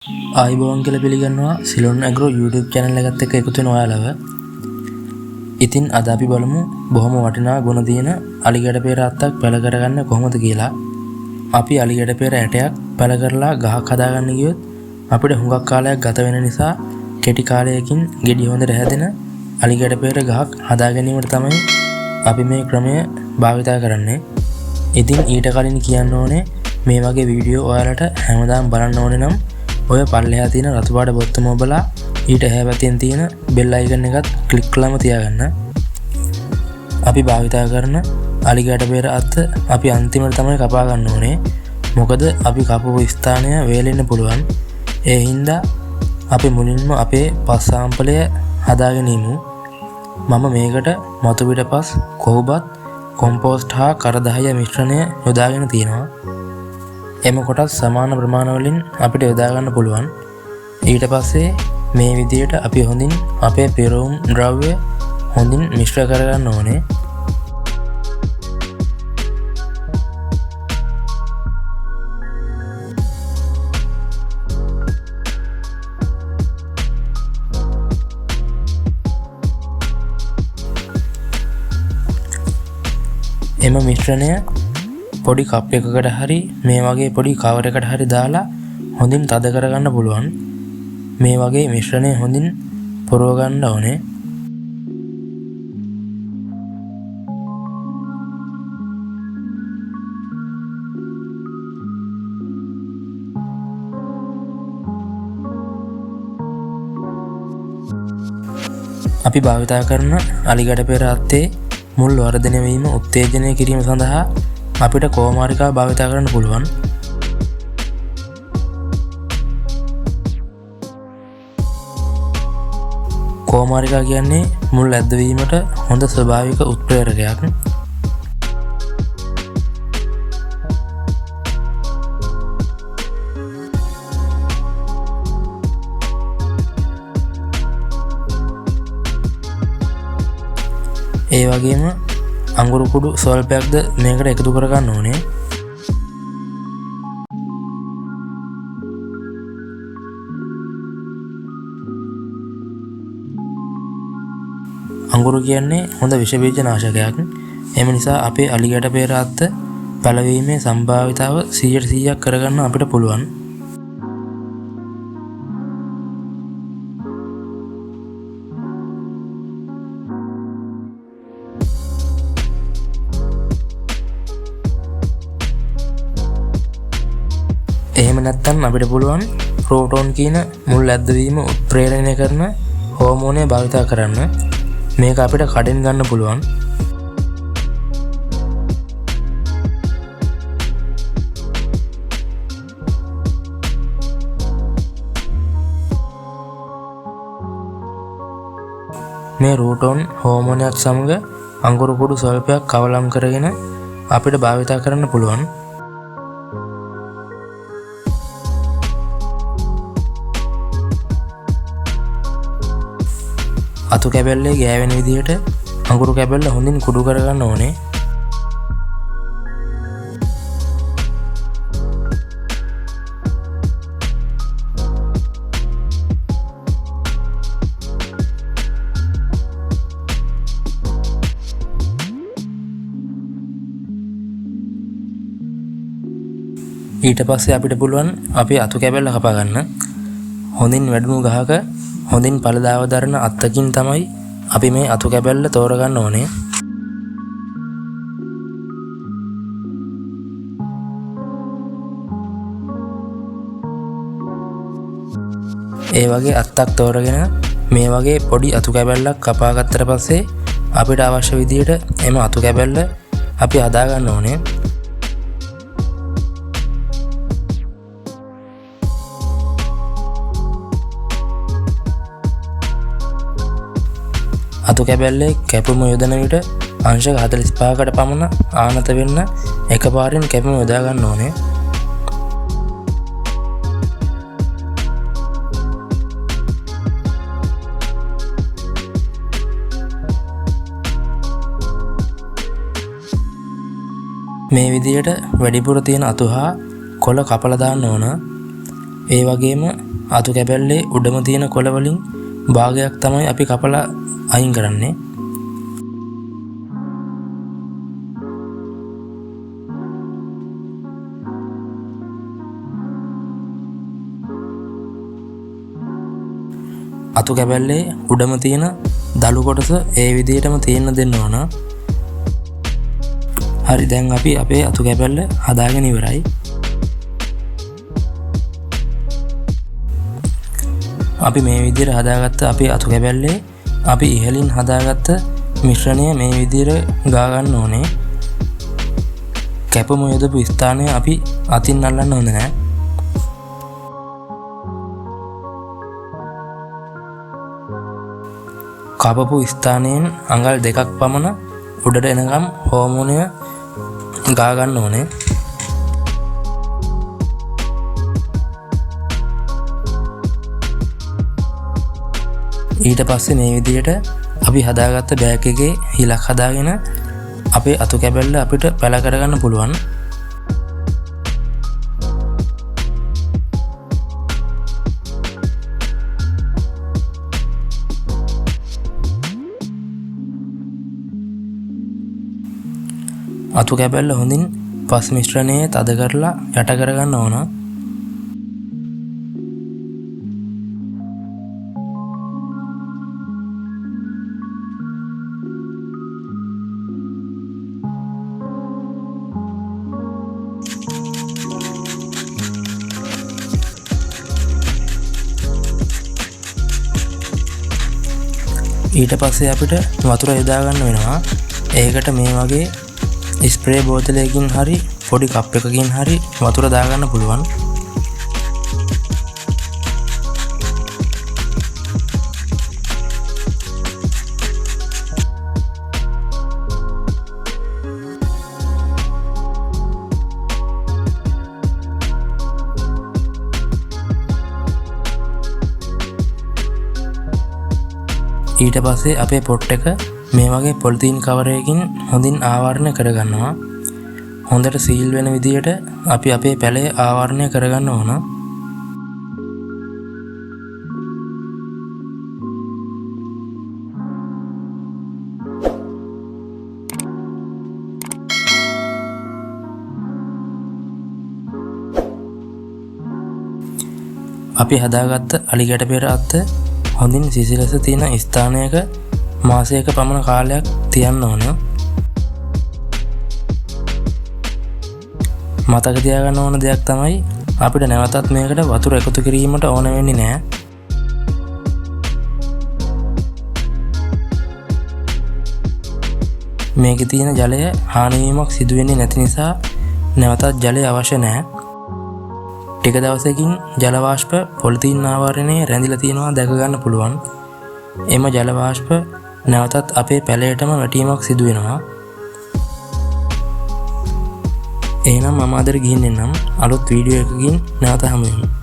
ආයිබෝවන් කියලා පිළිගන්නවා Ceylon Agro YouTube channel එකත් එක්ක එකතු වෙන ඔයාලව. ඉතින් අද අපි බලමු බොහොම වටිනා ගුණ තියෙන අලිගැට peer අත්තක් පැල කරගන්න කොහොමද කියලා. අපි අලිගැට peer ඇටයක් පැල කරලා ගහක් හදාගන්න ගියොත් අපිට හුඟක් කාලයක් ගත වෙන නිසා කෙටි කාලයකින් ගෙඩි හොඳට හැදෙන අලිගැට peer ගහක් හදා ගැනීමට තමයි අපි මේ ක්‍රමය භාවිත කරන්නේ. ඉතින් ඊට කලින් කියන්න ඕනේ මේ වගේ වීඩියෝ ඔයාලට හැමදාම බලන්න ඕනේ නම් ඔය පල්ලෙහා තියෙන රතු පාට බොත්තම ඔබලා ඊට එහා පැත්තෙන් තියෙන බෙල් අයිකන් එකත් ක්ලික් කරලාම තියාගන්න. අපි භාවිතා කරන අලිගැට peer අත්ත අපි අන්තිමට තමයි කපා ගන්න ඕනේ. මොකද අපි කපපු ස්ථානය වේලෙන්න පුළුවන්. ඒ හින්දා අපි මුලින්ම අපේ පස් සාම්පලය හදාගෙන ඉමු. මම මේකට මතු පිටපස්, කොහොබත්, කොම්පෝස්ට් හා කරදහය මිශ්‍රණය යොදාගෙන තියෙනවා. එම කොටස් සමාන ප්‍රමාණ වලින් අපිට යොදා ගන්න පුළුවන්. ඊට පස්සේ මේ විදියට අපි හොඳින් අපේ පෙරවුම් ද්‍රව්‍ය හොඳින් මිශ්‍ර කරගන්න ඕනේ. එම මිශ්‍රණය පොඩි කප් එකකට හරි මේ වගේ පොඩි කවර් එකකට හරි දාලා හොඳින් තද කරගන්න පුළුවන්. මේ වගේ මිශ්‍රණය හොඳින් පුරව ගන්න ඕනේ. අපි භාවිතා කරන අලිගැට peer අත්තේ මුල් වර්ධනය වීම උත්තේජනය කිරීම සඳහා අපිට කෝමාරිකා භාවිත කරන්න පුළුවන්. කෝමාරිකා කියන්නේ මුල් ඇද්දවීමට හොඳ ස්වභාවික උත්ප්‍රේරකයක්. ඒ වගේම අඟුරු කුඩු ස්වල්පයක්ද මේකට එකතු කරගන්න ඕනේ. අඟුරු කියන්නේ හොඳ විෂ බීජ නාශකයක්. එම නිසා අපේ අලිගැට peer අත්ත පැලවීමේ සම්භාවිතාව 100% කරගන්න අපිට පුළුවන්. එහෙම නැත්නම් අපිට පුළුවන් ප්‍රෝටෝන් කියන මුල් ඇද්දවීම උත්ප්‍රේරණය කරන හෝමෝනය භාවිත කරන්න. මේක අපිට කඩෙන් ගන්න පුළුවන්. මේ රූටෝන් හෝමෝනයක් සමග අඟුරු කුඩු ස්වල්පයක් කවලම් කරගෙන අපිට භාවිත කරන්න පුළුවන්. අතු කැබැල්ලේ ගෑවෙන විදිහට අඟුරු කැබැල්ල හොඳින් කුඩු කරගන්න ඕනේ. ඊට පස්සේ අපිට පුළුවන් අපේ අතු කැබැල්ල කපා ගන්න. හොඳින් වැඩුණු ගහක හොඳින් පළදාව දරන අත්තකින් තමයි අපි මේ අතු කැබැල්ල තෝරගන්න ඕනේ. ඒ වගේ අත්තක් තෝරගෙන මේ වගේ පොඩි අතු කැබැල්ලක් කපා ගත්තට පස්සේ අපිට අවශ්‍ය විදියට එම අතු කැබැල්ල අපි හදා ගන්න ඕනේ. අතු කැබැල්ලේ කැපුම යොදන විට අංශක 45කට පමණ ආනත වෙන්න එකපාරින් කැපුම යොදා ගන්න ඕනේ. මේ විදියට වැඩිපුර තියෙන අතු හා කොළ කපලා දාන්න ඕන. ඒ වගේම අතු කැබැල්ලේ උඩම තියෙන කොළ වලින් භාගයක් තමයි අපි කපලා අයින් කරන්නේ. අතු කැබැල්ලේ උඩම තියෙන දළු කොටස ඒ විදිහටම තියෙන්න දෙන්න ඕන. හරි, දැන් අපි අපේ අතු කැබැල්ල හදාගෙන ඉවරයි. අපි මේ විදිහට හදාගත්ත අපේ අතු කැබැල්ලේ අපි ඉහළින් හදාගත්ත මිශ්‍රණය මේ විදිහට ගා ගන්න ඕනේ. කැපම යොදපු ස්ථානය අපි අතින් අල්ලන්න හොඳ නැහැ. කපපු ස්ථානයෙන් අඟල් 2ක් පමණ උඩට එනකම් හෝමෝනය ගා ගන්න ඕනේ. ඊට පස්සේ මේ විදිහට අපි හදාගත්ත බෑග් එකේ හිලක් හදාගෙන අපේ අතු කැබැල්ල අපිට පැල කරගන්න පුළුවන්. අතු කැබැල්ල හොඳින් පස් මිශ්‍රණයේ තද කරලා යට කරගන්න ඕන. ඊට පස්සේ අපිට වතුර යොදා ගන්න වෙනවා. ඒකට මේ වගේ ස්ප්‍රේ බෝතලයකින් හරි පොඩි කප් එකකින් හරි වතුර දාගන්න පුළුවන්. ඊට පස්සේ අපේ පොට් එක මේ වගේ පොලිතීන් කවරයකින් හොඳින් ආවරණය කරගන්නවා. හොඳට සීල් වෙන විදියට අපි අපේ පැලේ ආවරණය කරගන්න ඕන. අපි හදාගත්ත අලිගැට පෙර අත්ත හොඳින් සිසිලස තියෙන ස්ථානයක මාසයක පමණ කාලයක් තියන්න ඕන. මතක තියාගන්න ඕන දෙයක් තමයි අපිට නැවතත් මේකට වතුර එකතු කිරීමට ඕන වෙන්නේ නැහැ. මේකේ තියෙන ජලය හානි වීමක් සිදු වෙන්නේ නැති නිසා නැවතත් ජලය අවශ්‍ය නැහැ. ටික දවසකින් ජල වාෂ්ප පොලිතීන් ආවරණයේ රැඳිලා තියෙනවා දැක ගන්න පුළුවන්. එම ජල වාෂ්ප නැවතත් අපේ පැලයටම වැටීමක් සිදු වෙනවා. එහෙනම් මම අද ගිහින් එන්නම් අලුත් වීඩියෝ එකකින් නැවත හමු වෙමු.